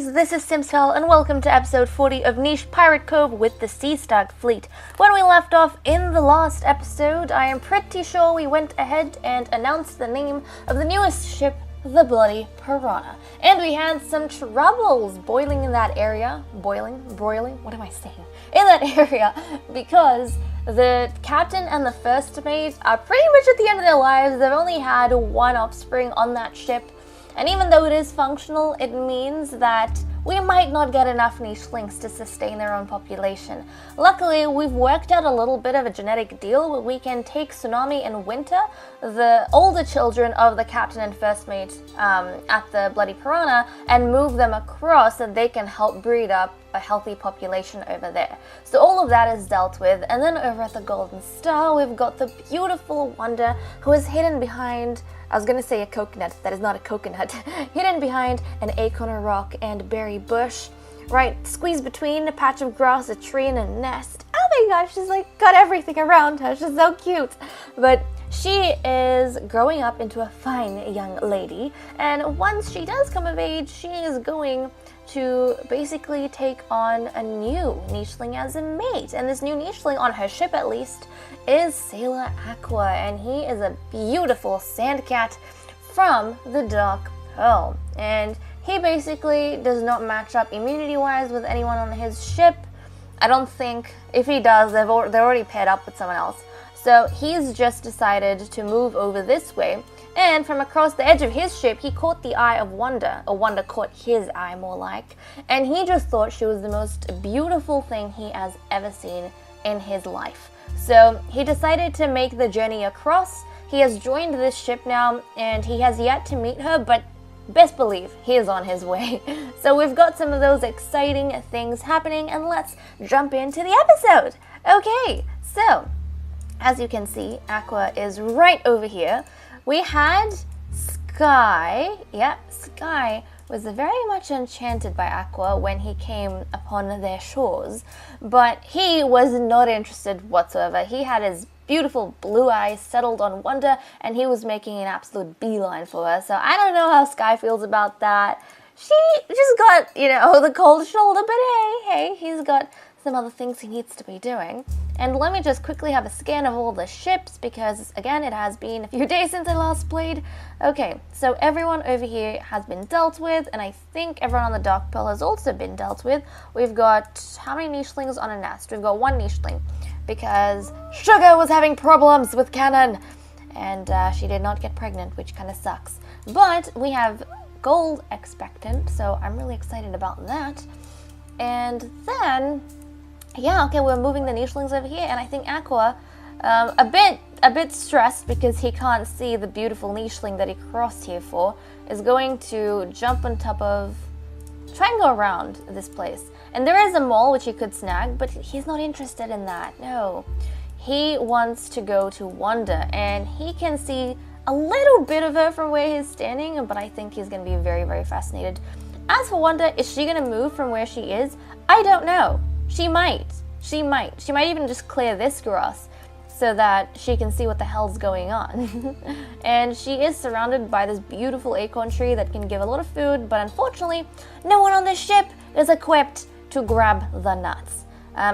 guys, this is Simskull and welcome to episode 40 of Niche Pirate Cove with the Sea Stag Fleet. When we left off in the last episode, I am pretty sure we went ahead and announced the name of the newest ship, the Bloody Piranha. And we had some troubles boiling in that area. Broiling? What am I saying? In that area, because the captain and the first mate are pretty much at the end of their lives. They've only had one offspring on that ship. And even though it is functional, it means that we might not get enough nichelings to sustain their own population. Luckily, we've worked out a little bit of a genetic deal where we can take Tsunami and Winter, the older children of the captain and first mate at the Bloody Piranha, and move them across so they can help breed up a healthy population over there. So all of that is dealt with, and then over at the Golden Star, we've got the beautiful Wanda who is hidden behind, I was gonna say a coconut, that is not a coconut, hidden behind an acorn, a rock, and berry bush, right squeezed between a patch of grass, a tree, and a nest. Oh my gosh, she's like got everything around her, she's so cute. But she is growing up into a fine young lady, and once she does come of age, she is going to basically take on a new nicheling as a mate. And this new nicheling, on her ship at least, is Sailor Aqua, and he is a beautiful sand cat from the Dark Pearl. And he basically does not match up immunity-wise with anyone on his ship. I don't think, if he does, they're already paired up with someone else. So he's just decided to move over this way, and from across the edge of his ship, he caught the eye of Wanda, or Wanda caught his eye more like, and he just thought she was the most beautiful thing he has ever seen in his life. So he decided to make the journey across. He has joined this ship now, and he has yet to meet her, but best believe he is on his way. So we've got some of those exciting things happening, and let's jump into the episode. Okay, so as you can see, Aqua is right over here. We had Sky. Yeah, Sky was very much enchanted by Aqua when he came upon their shores, but he was not interested whatsoever. He had his beautiful blue eyes settled on Wanda, and he was making an absolute beeline for her. So I don't know how Sky feels about that. She just got, the cold shoulder, but hey, he's got some other things he needs to be doing. And let me just quickly have a scan of all the ships, because again, it has been a few days since I last played. Okay, so everyone over here has been dealt with, and I think everyone on the Dark Pearl has also been dealt with. We've got how many nichelings on a nest? We've got one nicheling, because Sugar was having problems with Cannon, and she did not get pregnant, which kind of sucks. But we have Gold expectant, so I'm really excited about that. And then, yeah, okay, we're moving the nichelings over here, and I think Aqua, a bit stressed because he can't see the beautiful nicheling that he crossed here for, is going to jump on top of, try and go around this place. And there is a mole which he could snag, but he's not interested in that, no. He wants to go to Wanda, and he can see a little bit of her from where he's standing, but I think he's going to be very, very fascinated. As for Wanda, is she going to move from where she is? I don't know. She might. She might even just clear this grass so that she can see what the hell's going on. And she is surrounded by this beautiful acorn tree that can give a lot of food, but unfortunately, no one on this ship is equipped to grab the nuts.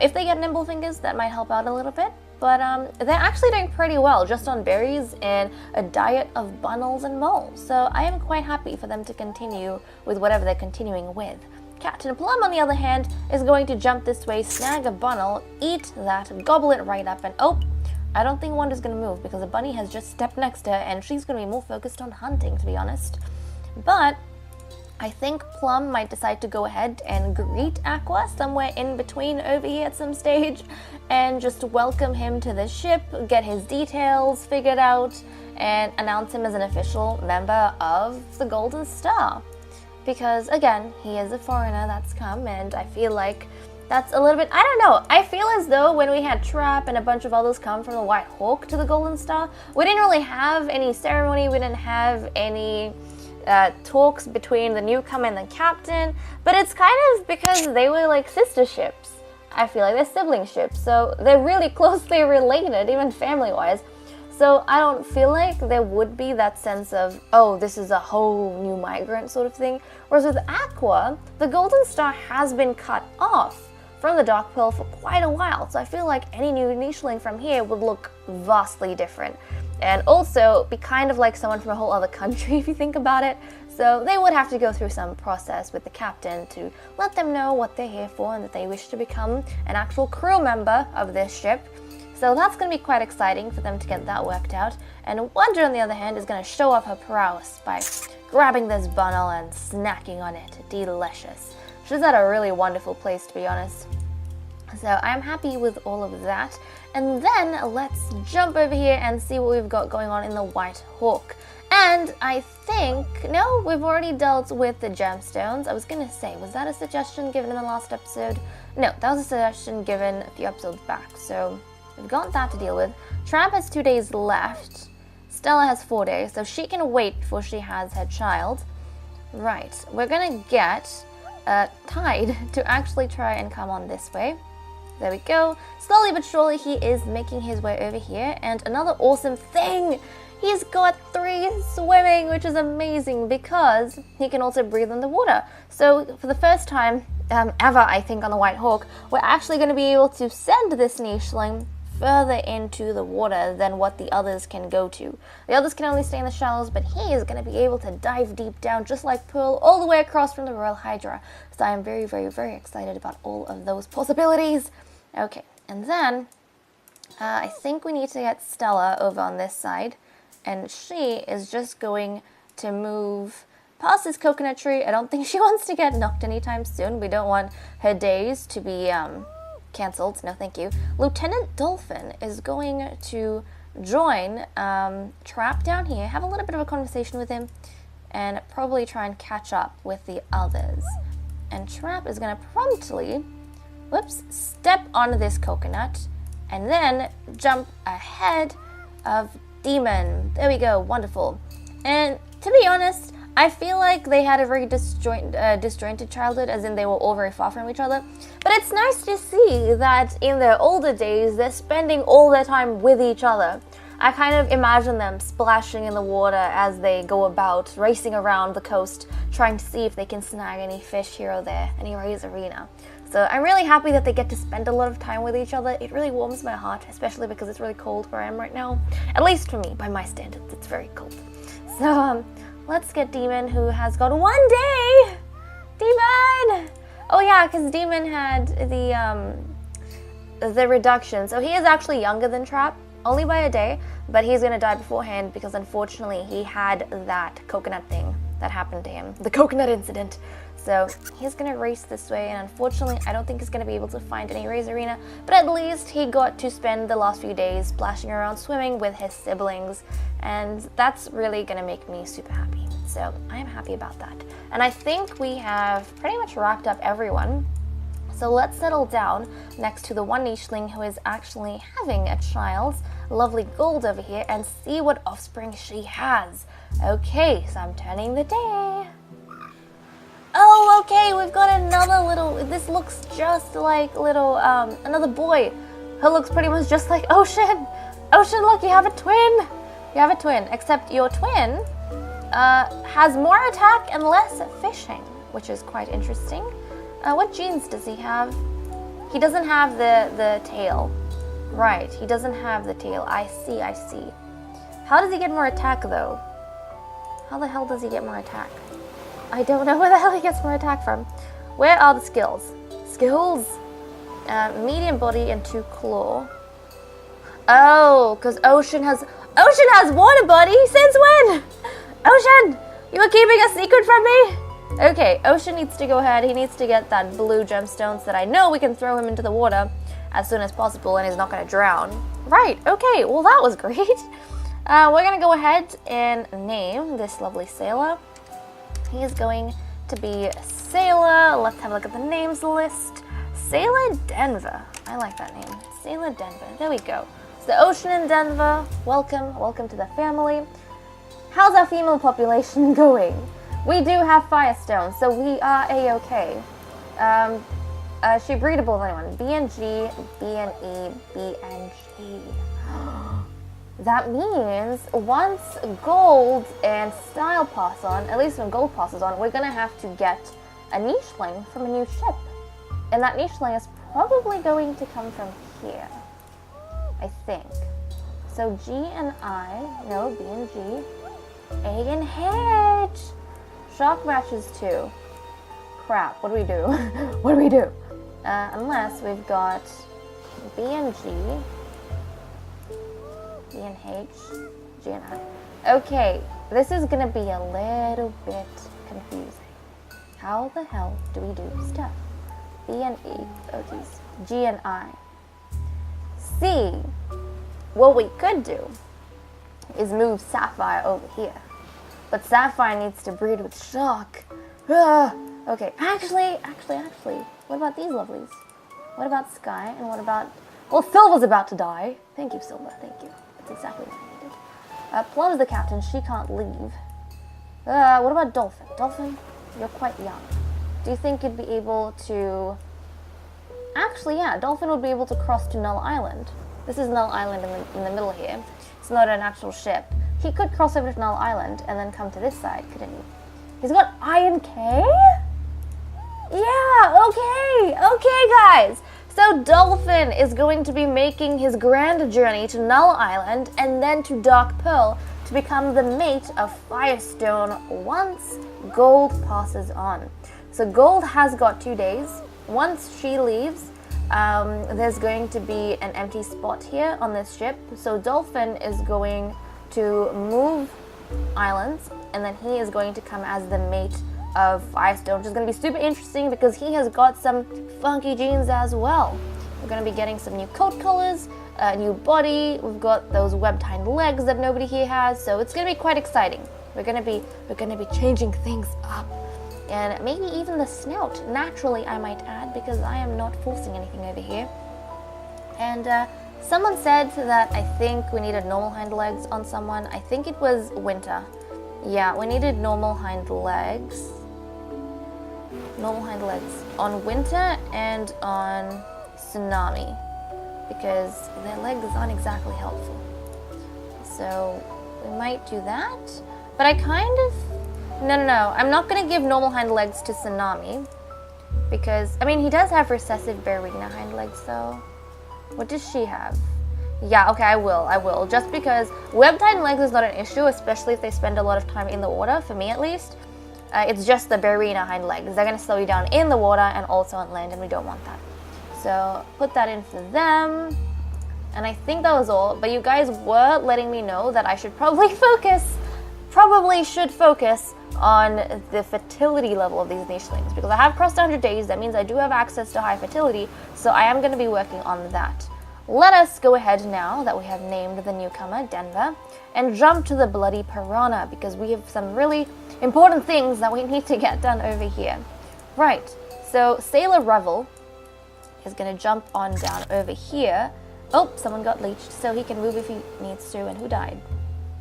If they get nimble fingers, that might help out a little bit, but they're actually doing pretty well just on berries and a diet of bunnels and moles. So I am quite happy for them to continue with whatever they're continuing with. Captain Plum, on the other hand, is going to jump this way, snag a bunnel, eat that, gobble it right up, and oh, I don't think Wanda's going to move because a bunny has just stepped next to her, and she's going to be more focused on hunting, to be honest. But I think Plum might decide to go ahead and greet Aqua somewhere in between over here at some stage, and just welcome him to the ship, get his details figured out, and announce him as an official member of the Golden Star. Because, again, he is a foreigner that's come, and I feel like that's a little bit, I don't know, I feel as though when we had Trap and a bunch of others come from the White Hawk to the Golden Star, we didn't really have any ceremony, we didn't have any talks between the newcomer and the captain, but it's kind of because they were like sister ships. I feel like they're sibling ships, so they're really closely related, even family-wise. So I don't feel like there would be that sense of, oh, this is a whole new migrant sort of thing. Whereas with Aqua, the golden star has been cut off from the dark pearl for quite a while. So I feel like any new nicheling from here would look vastly different. And also be kind of like someone from a whole other country if you think about it. So they would have to go through some process with the captain to let them know what they're here for and that they wish to become an actual crew member of this ship. So that's going to be quite exciting for them to get that worked out. And Wonder, on the other hand, is going to show off her prowess by grabbing this bundle and snacking on it. Delicious. She's at a really wonderful place, to be honest. So I'm happy with all of that. And then let's jump over here and see what we've got going on in the White Hawk. And I think, no, we've already dealt with the gemstones. I was going to say, was that a suggestion given in the last episode? No, that was a suggestion given a few episodes back. So we've got that to deal with. Tramp has 2 days left. Stella has 4 days, so she can wait before she has her child. Right, we're going to get Tide to actually try and come on this way. There we go. Slowly but surely he is making his way over here. And another awesome thing, he's got 3 swimming, which is amazing because he can also breathe underwater. So for the first time ever, I think, on the White Hawk, we're actually going to be able to send this nicheling further into the water than what the others can go to. The others can only stay in the shallows, but he is going to be able to dive deep down just like Pearl all the way across from the Royal Hydra. So I am very, very, very excited about all of those possibilities. Okay, and then I think we need to get Stella over on this side, and she is just going to move past this coconut tree. I don't think she wants to get knocked anytime soon. We don't want her days to be cancelled. No, thank you. Lieutenant Dolphin is going to join Trap down here, have a little bit of a conversation with him, and probably try and catch up with the others. And Trap is going to promptly, step onto this coconut and then jump ahead of Demon. There we go, wonderful. And to be honest, I feel like they had a very disjointed childhood, as in they were all very far from each other. But it's nice to see that in their older days, they're spending all their time with each other. I kind of imagine them splashing in the water as they go about, racing around the coast, trying to see if they can snag any fish here or there, any Razorina. So I'm really happy that they get to spend a lot of time with each other. It really warms my heart, especially because it's really cold where I am right now. At least for me, by my standards, it's very cold. So let's get Demon, who has got 1 day! Demon! Oh yeah, because Demon had the reduction. So he is actually younger than Trap, only by a day, but he's going to die beforehand because unfortunately he had that coconut thing that happened to him. The coconut incident. So he's going to race this way, and unfortunately I don't think he's going to be able to find any Razorina, but at least he got to spend the last few days splashing around swimming with his siblings, and that's really going to make me super happy. So I'm happy about that. And I think we have pretty much wrapped up everyone. So let's settle down next to the one nicheling who is actually having a child, lovely Gold over here, and see what offspring she has. Okay, so I'm turning the day. Oh, okay, we've got another little, this looks just like little, another boy who looks pretty much just like Ocean. Ocean, look, you have a twin. You have a twin, except your twin has more attack and less fishing, which is quite interesting. What genes does he have? He doesn't have the tail. Right, he doesn't have the tail. I see. How does he get more attack, though? How the hell does he get more attack? I don't know where the hell he gets more attack from. Where are the skills? Skills! Medium body and 2 claw. Oh, because Ocean has water body? Since when? Ocean! You were keeping a secret from me? Okay, Ocean needs to go ahead. He needs to get that blue gemstones that I know we can throw him into the water as soon as possible and he's not going to drown. Right, okay, well that was great. We're going to go ahead and name this lovely sailor. He is going to be Sailor. Let's have a look at the names list. Sailor Denver. I like that name. Sailor Denver. There we go. So Ocean and Denver, welcome to the family. How's our female population going? We do have Firestone, so we are A-okay. Is she breedable with anyone? BNG, BNE, BNG. that means once gold and style pass on, at least when gold passes on, we're gonna have to get a nicheling from a new ship. And that nicheling is probably going to come from here, I think. So G and I, no, B and G, A and H. Shock matches too. Crap, what do we do? What do we do? Unless we've got B and G, B and H, G and I. Okay, this is gonna be a little bit confusing. How the hell do we do stuff? B and E, oh geez, G and I. C, what we could do is move Sapphire over here. But Sapphire needs to breed with Shock. Okay, actually, what about these lovelies? What about Sky, and what about... Well, Silver's about to die. Thank you, Silver, thank you. That's exactly what I needed. Plum's the captain, she can't leave. What about Dolphin? Dolphin, you're quite young. Do you think you'd be able to... Actually, yeah, Dolphin would be able to cross to Null Island. This is Null Island in the middle here. It's not an actual ship. He could cross over to Null Island and then come to this side, couldn't he? He's got Iron K? Yeah, okay, guys. So Dolphin is going to be making his grand journey to Null Island and then to Dark Pearl to become the mate of Firestone once Gold passes on. So Gold has got 2 days. Once she leaves, there's going to be an empty spot here on this ship. So Dolphin is going to move islands, and then he is going to come as the mate of Firestone, which is going to be super interesting because he has got some funky genes as well. We're going to be getting some new coat colors, a new body. We've got those webbed hind legs that nobody here has, so it's going to be quite exciting. We're going to be changing things up, and maybe even the snout. Naturally, I might add, because I am not forcing anything over here. And someone said that I think we needed normal hind legs on someone. I think it was Winter. Yeah, we needed normal hind legs. Normal hind legs on Winter and on Tsunami, because their legs aren't exactly helpful. So we might do that. But I kind of... No. I'm not going to give normal hind legs to Tsunami, because, I mean, he does have recessive Barina hind legs, though. What does she have? Yeah, okay, I will. Just because webbed hind legs is not an issue, especially if they spend a lot of time in the water, for me at least. It's just the Barina hind legs. They're going to slow you down in the water and also on land, and we don't want that. So, put that in for them. And I think that was all, but you guys were letting me know that I should probably should focus on the fertility level of these nichelings, because I have crossed 100 days. That means I do have access to high fertility, so I am going to be working on that. Let us go ahead now that we have named the newcomer, Denver, and jump to the bloody piranha, because we have some really important things that we need to get done over here. Right, so Sailor Revel is going to jump on down over here. Oh, someone got leeched, so he can move if he needs to. And who died?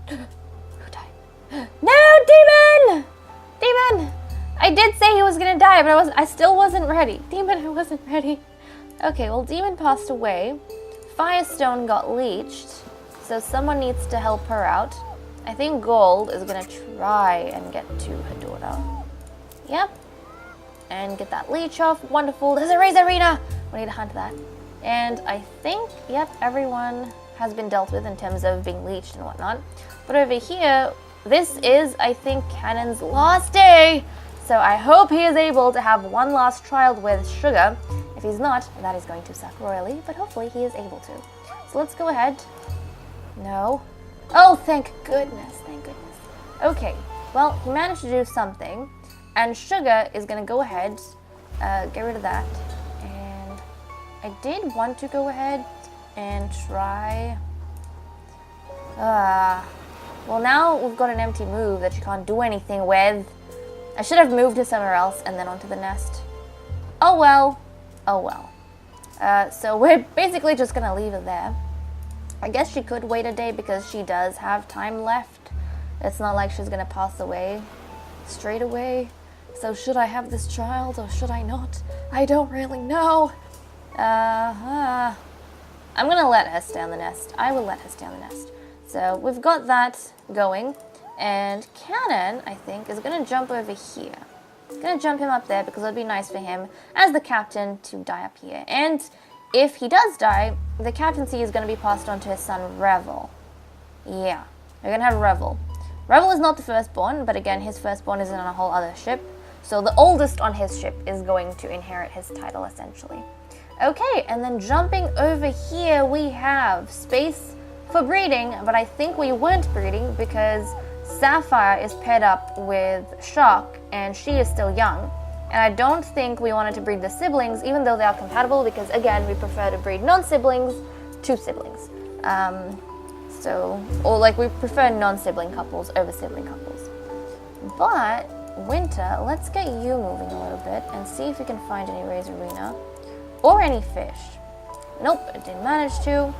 Who died? No, Demon! Demon! I did say he was going to die, but I still wasn't ready. Demon, I wasn't ready. Okay, well, Demon passed away. Firestone got leeched, so someone needs to help her out. I think Gold is going to try and get to her daughter. Yep. And get that leech off. Wonderful. There's a Razor Arena! We need to hunt that. And I think, yep, everyone has been dealt with in terms of being leeched and whatnot. But over here, this is, I think, Cannon's last day. So I hope he is able to have one last child with Sugar. If he's not, that is going to suck royally, but hopefully he is able to. So let's go ahead. No. Oh, thank goodness, thank goodness. Okay, well, he managed to do something, and Sugar is going to go ahead, get rid of that. And I did want to go ahead and try... well, now we've got an empty move that you can't do anything with. I should have moved to somewhere else and then onto the nest. Oh well. Oh well. So we're basically just gonna leave it there. I guess she could wait a day because she does have time left. It's not like she's gonna pass away straight away. So should I have this child or should I not? I don't really know. I'm gonna let her stay on the nest. I will let her stay on the nest. So we've got that going, and Cannon, I think, is going to jump over here. He's going to jump him up there because it would be nice for him as the captain to die up here. And if he does die, the captaincy is going to be passed on to his son Revel. Yeah, we're going to have Revel. Revel is not the firstborn, but again, his firstborn is on a whole other ship. So the oldest on his ship is going to inherit his title, essentially. Okay, and then jumping over here, we have space for breeding, but I think we weren't breeding because Sapphire is paired up with Shark, and she is still young. And I don't think we wanted to breed the siblings, even though they are compatible, because again, we prefer to breed non-siblings to siblings. Or we prefer non-sibling couples over sibling couples. But Winter, let's get you moving a little bit and see if we can find any Razorina or any fish. Nope, it didn't manage to.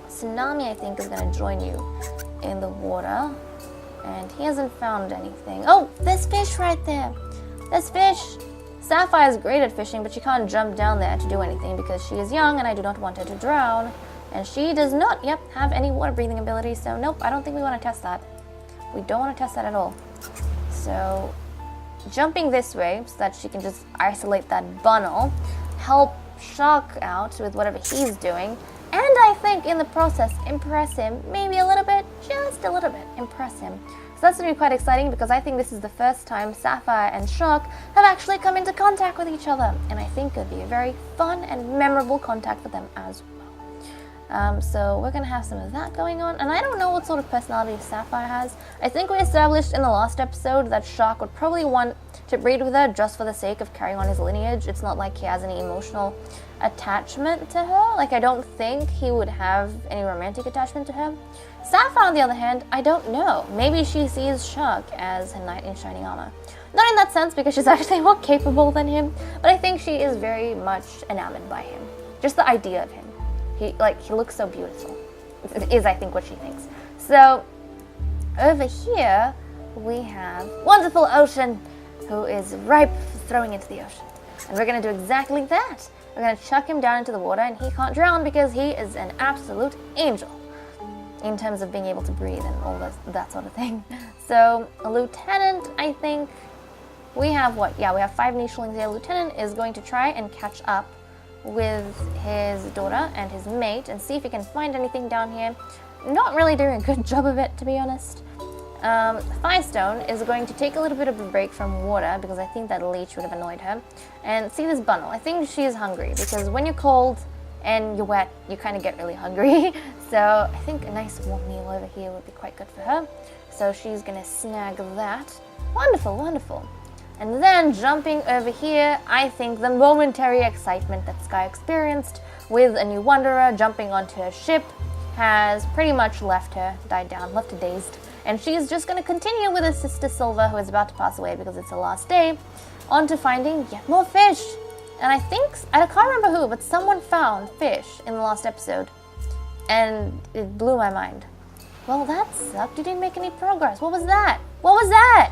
Tsunami, I think, is going to join you in the water, and he hasn't found anything. Oh, there's fish right there. There's fish. Sapphire is great at fishing, but she can't jump down there to do anything because she is young and I do not want her to drown. And she does not, have any water breathing ability, so nope, I don't think we want to test that. We don't want to test that at all. So, jumping this way so that she can just isolate that bunnel, help Shark out with whatever he's doing, and I think in the process impress him maybe a little bit, just a little bit, impress him. So that's going to be quite exciting because I think this is the first time Sapphire and Shark have actually come into contact with each other, and I think it would be a very fun and memorable contact for them as well. So we're going to have some of that going on, and I don't know what sort of personality Sapphire has. I think we established in the last episode that Shark would probably want to breed with her just for the sake of carrying on his lineage. It's not like he has any emotional attachment to her. I don't think he would have any romantic attachment to her. Sapphire, on the other hand, I don't know. Maybe she sees Shark as her knight in shining armor. Not in that sense, because she's actually more capable than him, but I think she is very much enamored by him. Just the idea of him. He looks so beautiful. It is, I think, what she thinks. So, over here, we have wonderful Ocean, who is ripe for throwing into the ocean. And we're going to do exactly that. We're going to chuck him down into the water, and he can't drown because he is an absolute angel in terms of being able to breathe and all that sort of thing. So, a Lieutenant, I think, we have what? Yeah, we have 5 nichelings here. Lieutenant is going to try and catch up with his daughter and his mate and see if he can find anything down here. Not really doing a good job of it, to be honest. Firestone is going to take a little bit of a break from water because I think that leech would have annoyed her. And see this bunnel. I think she is hungry because when you're cold and you're wet, you kind of get really hungry. So I think a nice warm meal over here would be quite good for her. So she's going to snag that. Wonderful, wonderful. And then jumping over here, I think the momentary excitement that Sky experienced with a new wanderer jumping onto her ship has pretty much left her dazed. And she's just going to continue with her sister Silver, who is about to pass away because it's her last day, on to finding yet more fish. And I can't remember who, but someone found fish in the last episode. And it blew my mind. Well, that sucked. You didn't make any progress. What was that? What was that?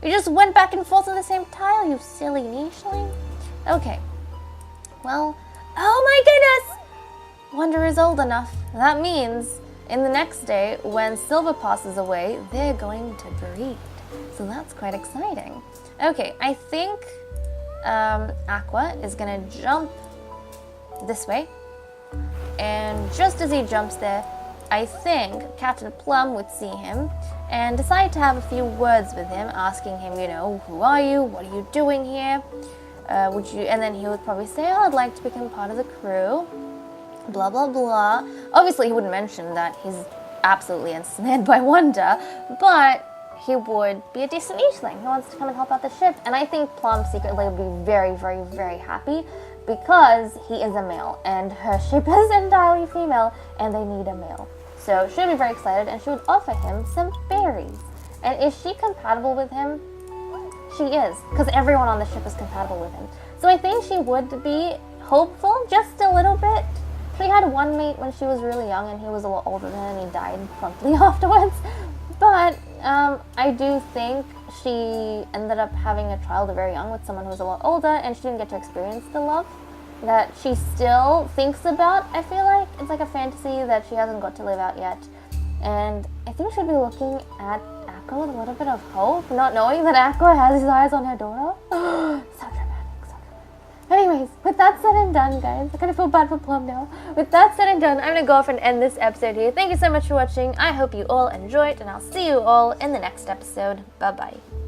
You just went back and forth on the same tile, you silly nicheling. Okay. Well, oh my goodness! Wanderer is old enough. That means in the next day, when Silver passes away, they're going to breed. So that's quite exciting. Okay, I think Aqua is going to jump this way. And just as he jumps there, I think Captain Plum would see him and decide to have a few words with him, asking him, who are you? What are you doing here? And then he would probably say, I'd like to become part of the crew. Blah, blah, blah. Obviously, he wouldn't mention that he's absolutely ensnared by Wonder, but he would be a decent nicheling who wants to come and help out the ship. And I think Plum secretly would be very, very, very happy because he is a male and her ship is entirely female and they need a male. So she'll be very excited and she would offer him some berries. And is she compatible with him? She is, because everyone on the ship is compatible with him. So I think she would be hopeful, just a little bit. She had one mate when she was really young and he was a lot older than her and he died promptly afterwards. But I do think she ended up having a child very young with someone who was a lot older and she didn't get to experience the love that she still thinks about. I feel like it's like a fantasy that she hasn't got to live out yet. And I think she'll be looking at Akko with a little bit of hope, not knowing that Akko has his eyes on her daughter. So dramatic, so dramatic. Anyways, with that said and done, guys, I kind of feel bad for Plum now. With that said and done, I'm going to go off and end this episode here. Thank you so much for watching. I hope you all enjoyed, and I'll see you all in the next episode. Bye-bye.